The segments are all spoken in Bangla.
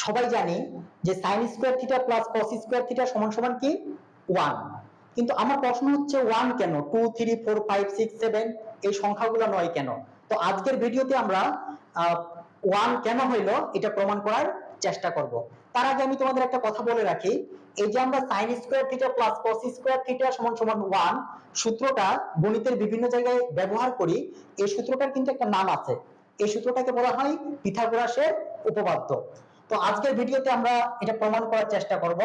সবাই জানি যে sin square theta plus cos square theta সমান সমান কি 1। কিন্তু আমার প্রশ্ন হচ্ছে 1 কেন, 2 3 4 5 6 7 এই সংখ্যাগুলো নয় কেন? তো আজকের ভিডিওতে আমরা 1 কেন হইলো এটা প্রমাণ করার চেষ্টা করব। তার আগে আমি তোমাদের একটা কথা বলে রাখি, এই যে আমরা sin square theta plus cos square theta সমান সমান 1 সূত্রটা গণিতের বিভিন্ন জায়গায় ব্যবহার করি, এই সূত্রটার কিন্তু একটা নাম আছে। এই সূত্রটাকে বলা হয় পিথাগোরাসের উপপাদ্য। তো আজকের ভিডিওতে আমরা এটা প্রমাণ করার চেষ্টা করব।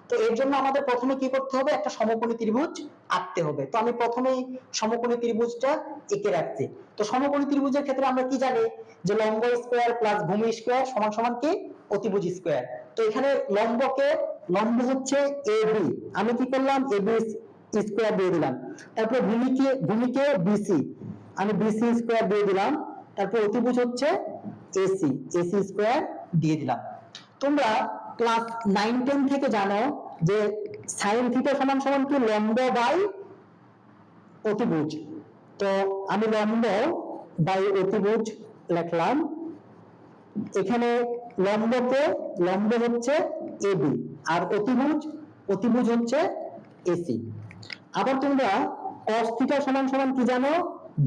তো এর জন্য আমাদের প্রথমে কি করতে হবে, একটা সমকোণী ত্রিভুজ আঁকতে হবে। তো আমি প্রথমেই সমকোণী ত্রিভুজটা এঁকে রাখছি। তো সমকোণী ত্রিভুজের ক্ষেত্রে আমরা কি জানি যে লম্ব স্কয়ার প্লাস ভূমি স্কয়ার সমান সমান কি অতিভুজ স্কয়ার। তো এখানে লম্ব হচ্ছে এবি, আমি কি করলাম এবি স্কয়ার দিয়ে দিলাম। তারপর ভূমিকে বিসি, আমি বিসি স্কয়ার দিয়ে দিলাম। তারপর অতিভুজ হচ্ছে এসি স্কয়ার দিয়ে দিলাম। তোমরা ক্লাস 9 10 থেকে জানো যে sin থিটা সমান সমান কি লম্ব বাই অতিভুজ। তো আমি লম্ব বাই অতিভুজ লিখলাম। এখানে লম্ব হচ্ছে এবি আর অতিভুজ হচ্ছে এসি। আবার তোমরা cos থিটা সমান সমান কি জানো,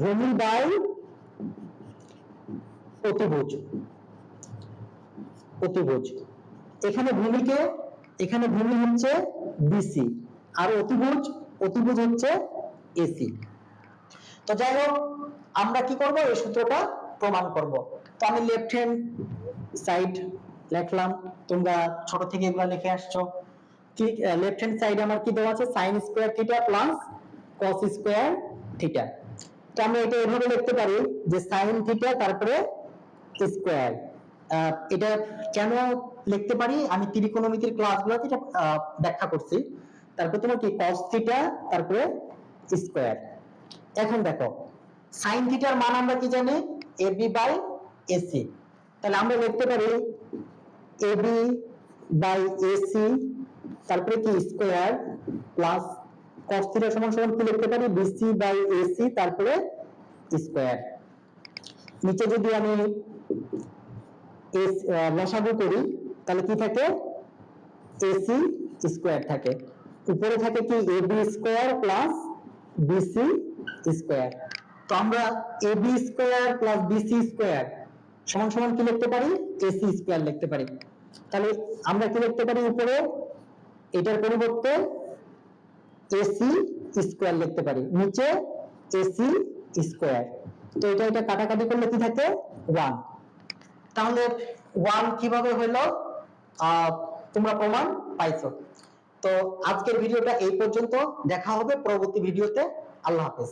ভূমি বাই অতিভুজ। এখানে ভূমি হচ্ছে বিসি আর অতিভুজ হচ্ছে এসি। তো যাই হোক, আমরা কি করব, এই সূত্রটা প্রমাণ করব। তো আমি লেফট হ্যান্ড সাইড লিখলাম, তোমরা ছোট থেকে এগুলো লিখে আসছো। ঠিক লেফট হ্যান্ড সাইডে আমার কি দেওয়া আছে, sin square theta plus cos square theta. তো আমরা এটা এভাবে লিখতে পারি যে sin থিটা তারপরে স্কয়ার। এটা কেন লিখতে পারি, আমি ত্রিকোণমিতির ক্লাসগুলোতে এটা ব্যাখ্যা করছি। তারপর তোমার কি cos থিটা তারপরে স্কয়ার। এখন দেখো sin থিটার মান আমরা কি জানি, ab বাই ac। তাহলে আমরা লিখতে পারি ab বাই ac তারপরে কি স্কয়ার প্লাস cos থিটা সমান সমান কি লিখতে পারি, bc বাই ac তারপরে স্কয়ার। নিচে যদি আমি লসাগু করি তাহলে কি থাকে, ac স্কয়ার থাকে। উপরে থাকে কি ab square plus bc square. তো আমরা ab square plus bc square সমান সমান কি লিখতে পারি, ac স্কয়ার লিখতে পারি। তাহলে আমরা কি লিখতে পারি, উপরে এটার পরিবর্তে ac স্কয়ার লিখতে পারি, নিচে ac স্কয়ার। তো এটা কাটাকাটি করলে কি থাকে 1। তাহলে 1 কিভাবে হলো তোমরা প্রমাণ পাইছো। তো আজকের ভিডিওটা এই পর্যন্ত, দেখা হবে পরবর্তী ভিডিওতে। আল্লাহ হাফেজ।